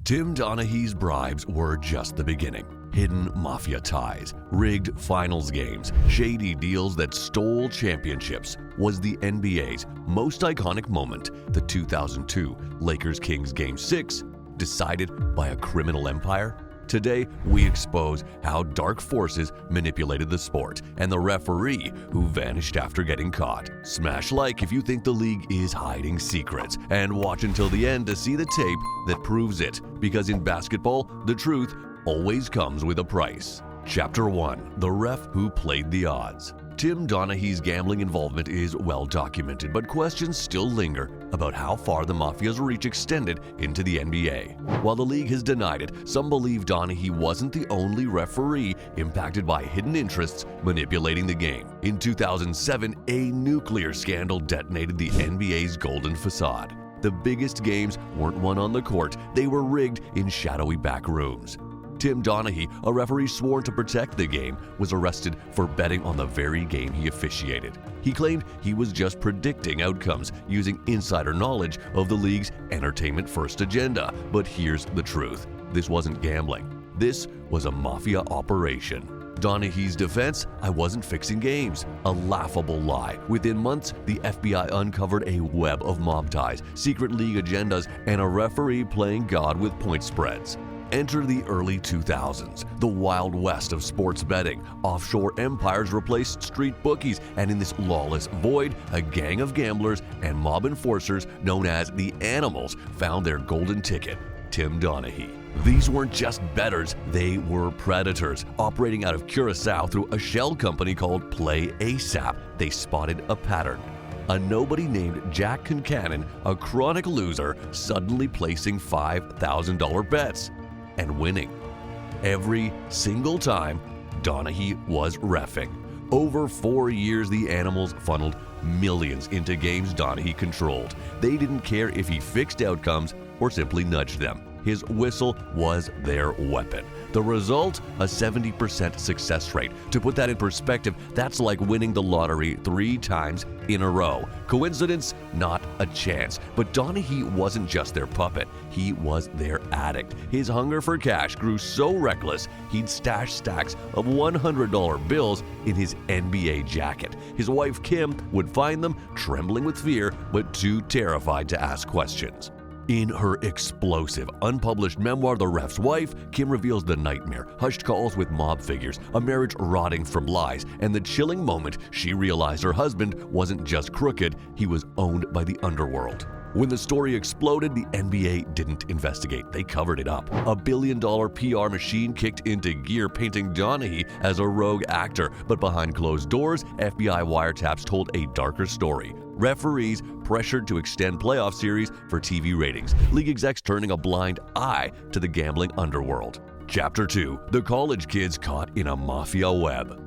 Tim Donaghy's bribes were just the beginning. Hidden mafia ties, rigged finals games, shady deals that stole championships was the NBA's most iconic moment. The 2002 Lakers-Kings Game 6 decided by a criminal empire. Today, we expose how dark forces manipulated the sport and the referee who vanished after getting caught. Smash like if you think the league is hiding secrets, and watch until the end to see the tape that proves it, because in basketball, the truth always comes with a price. Chapter 1. The Ref Who Played the Odds. Tim Donaghy's gambling involvement is well documented, but questions still linger about how far the mafia's reach extended into the NBA. While the league has denied it, some believe Donaghy wasn't the only referee impacted by hidden interests manipulating the game. In 2007, a nuclear scandal detonated the NBA's golden facade. The biggest games weren't won on the court, they were rigged in shadowy back rooms. Tim Donaghy, a referee sworn to protect the game, was arrested for betting on the very game he officiated. He claimed he was just predicting outcomes using insider knowledge of the league's entertainment-first agenda. But here's the truth. This wasn't gambling. This was a mafia operation. Donaghy's defense: I wasn't fixing games. A laughable lie. Within months, the FBI uncovered a web of mob ties, secret league agendas, and a referee playing God with point spreads. Enter the early 2000s, the wild west of sports betting. Offshore empires replaced street bookies, and in this lawless void, a gang of gamblers and mob enforcers known as the Animals found their golden ticket: Tim Donaghy. These weren't just bettors, they were predators. Operating out of Curacao through a shell company called Play ASAP, they spotted a pattern. A nobody named Jack Concannon, a chronic loser, suddenly placing $5,000 bets and winning. Every single time, Donaghy was reffing. Over 4 years, the Animals funneled millions into games Donaghy controlled. They didn't care if he fixed outcomes or simply nudged them. His whistle was their weapon. The result? A 70% success rate. To put that in perspective, that's like winning the lottery 3 times in a row. Coincidence? Not a chance. But Donaghy wasn't just their puppet, he was their addict. His hunger for cash grew so reckless, he'd stash stacks of $100 bills in his NBA jacket. His wife Kim would find them, trembling with fear, but too terrified to ask questions. In her explosive, unpublished memoir, The Ref's Wife, Kim reveals the nightmare, hushed calls with mob figures, a marriage rotting from lies, and the chilling moment she realized her husband wasn't just crooked, he was owned by the underworld. When the story exploded, the NBA didn't investigate. They covered it up. A billion-dollar PR machine kicked into gear, painting Donaghy as a rogue actor. But behind closed doors, FBI wiretaps told a darker story. Referees pressured to extend playoff series for TV ratings. League execs turning a blind eye to the gambling underworld. Chapter 2. The college kids caught in a mafia web.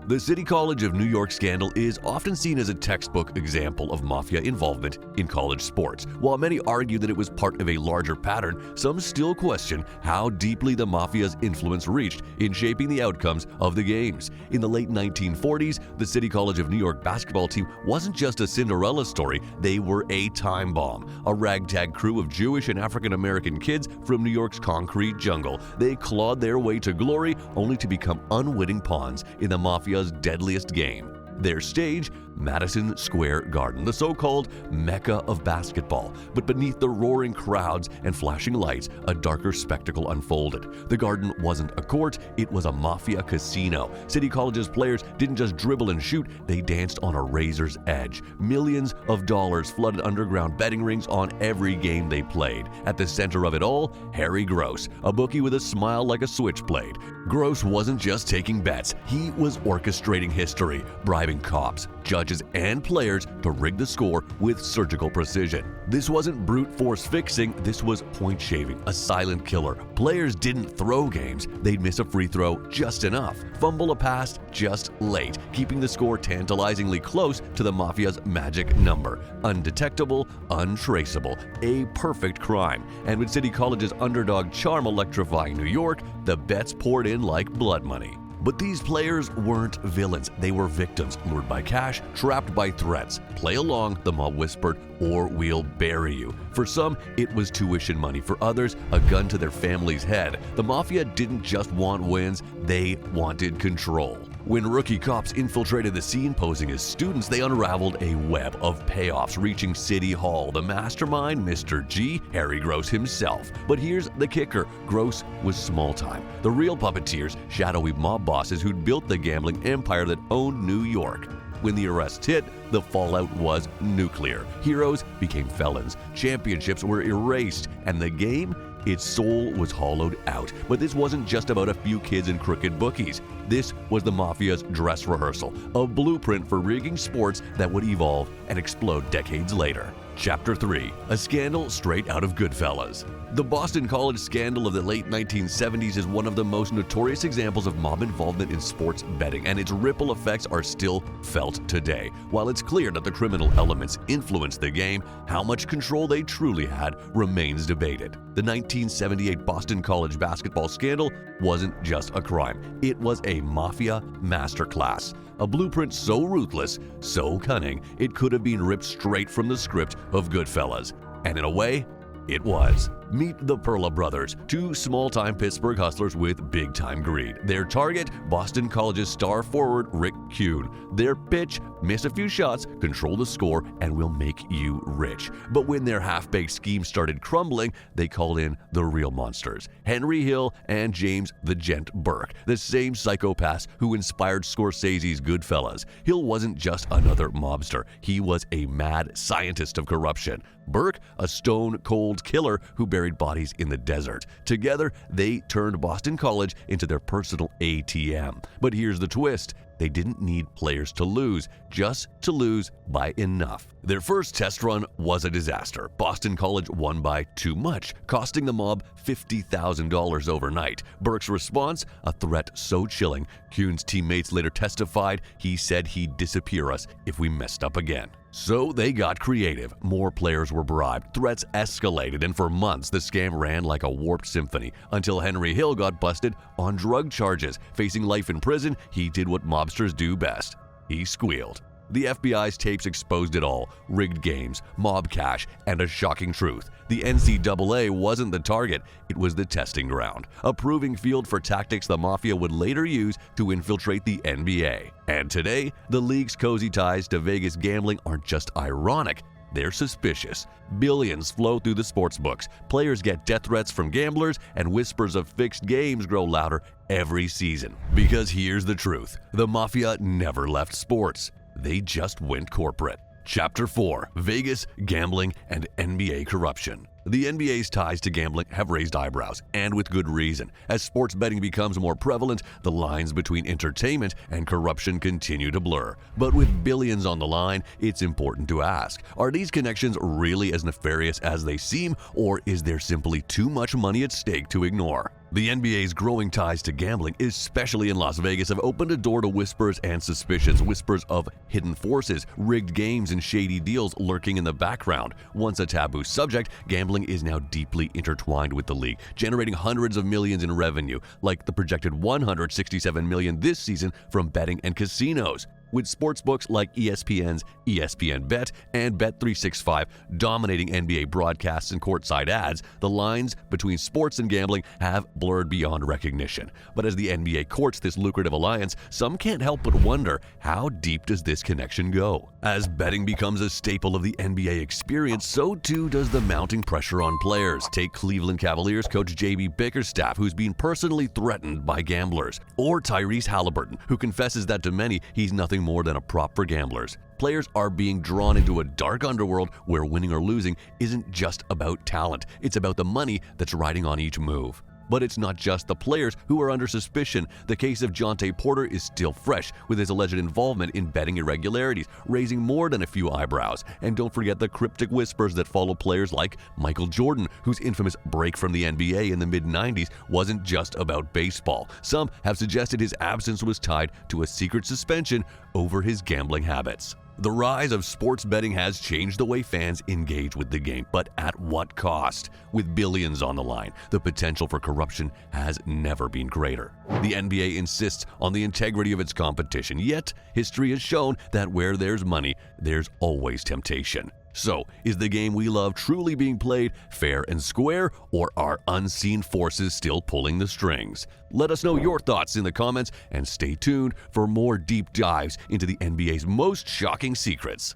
The City College of New York scandal is often seen as a textbook example of mafia involvement in college sports. While many argue that it was part of a larger pattern, some still question how deeply the mafia's influence reached in shaping the outcomes of the games. In the late 1940s, the City College of New York basketball team wasn't just a Cinderella story, they were a time bomb. A ragtag crew of Jewish and African-American kids from New York's concrete jungle. They clawed their way to glory only to become unwitting pawns in the mafia's deadliest game. Their stage? Madison Square Garden, the so-called Mecca of basketball. But beneath the roaring crowds and flashing lights, a darker spectacle unfolded. The Garden wasn't a court, it was a mafia casino. City College's players didn't just dribble and shoot, they danced on a razor's edge. Millions of dollars flooded underground betting rings on every game they played. At the center of it all, Harry Gross, a bookie with a smile like a switchblade. Gross wasn't just taking bets, he was orchestrating history, bribing cops, judges, and players to rig the score with surgical precision. This wasn't brute force fixing, this was point shaving, a silent killer. Players didn't throw games, they'd miss a free throw just enough, fumble a pass just late, keeping the score tantalizingly close to the mafia's magic number. Undetectable, untraceable, a perfect crime. And with City College's underdog charm electrifying New York, the bets poured in like blood money. But these players weren't villains. They were victims, lured by cash, trapped by threats. Play along, the mob whispered, or we'll bury you. For some, it was tuition money. For others, a gun to their family's head. The mafia didn't just want wins, they wanted control. When rookie cops infiltrated the scene posing as students, they unraveled a web of payoffs reaching City Hall. The mastermind, Mr. G, Harry Gross himself. But here's the kicker, Gross was small time. The real puppeteers, shadowy mob bosses who'd built the gambling empire that owned New York. When the arrests hit, the fallout was nuclear. Heroes became felons, championships were erased, and the game, its soul was hollowed out. But this wasn't just about a few kids and crooked bookies. This was the mafia's dress rehearsal, a blueprint for rigging sports that would evolve and explode decades later. Chapter 3. A scandal straight out of Goodfellas. The Boston College scandal of the late 1970s is one of the most notorious examples of mob involvement in sports betting, and its ripple effects are still felt today. While it's clear that the criminal elements influenced the game, how much control they truly had remains debated. The 1978 Boston College basketball scandal wasn't just a crime, it was a mafia masterclass. A blueprint so ruthless, so cunning, it could have been ripped straight from the script of Goodfellas. And in a way, it was. Meet the Perla brothers, two small-time Pittsburgh hustlers with big-time greed. Their target, Boston College's star forward Rick Kuhn. Their pitch, miss a few shots, control the score, and we'll make you rich. But when their half-baked scheme started crumbling, they called in the real monsters, Henry Hill and James the Gent Burke, the same psychopaths who inspired Scorsese's Goodfellas. Hill wasn't just another mobster, he was a mad scientist of corruption. Burke, a stone-cold killer who buried bodies in the desert. Together, they turned Boston College into their personal ATM. But here's the twist. They didn't need players to lose, just to lose by enough. Their first test run was a disaster. Boston College won by too much, costing the mob $50,000 overnight. Burke's response? A threat so chilling, Kuhn's teammates later testified he said he'd disappear us if we messed up again. So they got creative. More players were bribed, threats escalated, and for months the scam ran like a warped symphony until Henry Hill got busted on drug charges. Facing life in prison, he did what mobsters do best. He squealed. The FBI's tapes exposed it all: rigged games, mob cash, and a shocking truth. The NCAA wasn't the target, it was the testing ground, a proving field for tactics the mafia would later use to infiltrate the NBA. And today, the league's cozy ties to Vegas gambling aren't just ironic, they're suspicious. Billions flow through the sports books, players get death threats from gamblers, and whispers of fixed games grow louder every season. Because here's the truth, the mafia never left sports. They just went corporate. Chapter 4. Vegas, Gambling, and NBA Corruption. The NBA's ties to gambling have raised eyebrows, and with good reason. As sports betting becomes more prevalent, the lines between entertainment and corruption continue to blur. But with billions on the line, it's important to ask, are these connections really as nefarious as they seem, or is there simply too much money at stake to ignore? The NBA's growing ties to gambling, especially in Las Vegas, have opened a door to whispers and suspicions, whispers of hidden forces, rigged games, and shady deals lurking in the background. Once a taboo subject, gambling is now deeply intertwined with the league, generating hundreds of millions in revenue, like the projected $167 million this season from betting and casinos. With sportsbooks like ESPN's ESPN Bet and Bet365 dominating NBA broadcasts and courtside ads, the lines between sports and gambling have blurred beyond recognition. But as the NBA courts this lucrative alliance, some can't help but wonder, how deep does this connection go? As betting becomes a staple of the NBA experience, so too does the mounting pressure on players. Take Cleveland Cavaliers coach J.B. Bickerstaff, who's been personally threatened by gamblers, or Tyrese Halliburton, who confesses that to many he's nothing more than a prop for gamblers. Players are being drawn into a dark underworld where winning or losing isn't just about talent, it's about the money that's riding on each move. But it's not just the players who are under suspicion. The case of Jonte Porter is still fresh, with his alleged involvement in betting irregularities, raising more than a few eyebrows. And don't forget the cryptic whispers that follow players like Michael Jordan, whose infamous break from the NBA in the mid-90s wasn't just about baseball. Some have suggested his absence was tied to a secret suspension over his gambling habits. The rise of sports betting has changed the way fans engage with the game, but at what cost? With billions on the line, the potential for corruption has never been greater. The NBA insists on the integrity of its competition, yet history has shown that where there's money, there's always temptation. So, is the game we love truly being played fair and square, or are unseen forces still pulling the strings? Let us know your thoughts in the comments, and stay tuned for more deep dives into the NBA's most shocking secrets.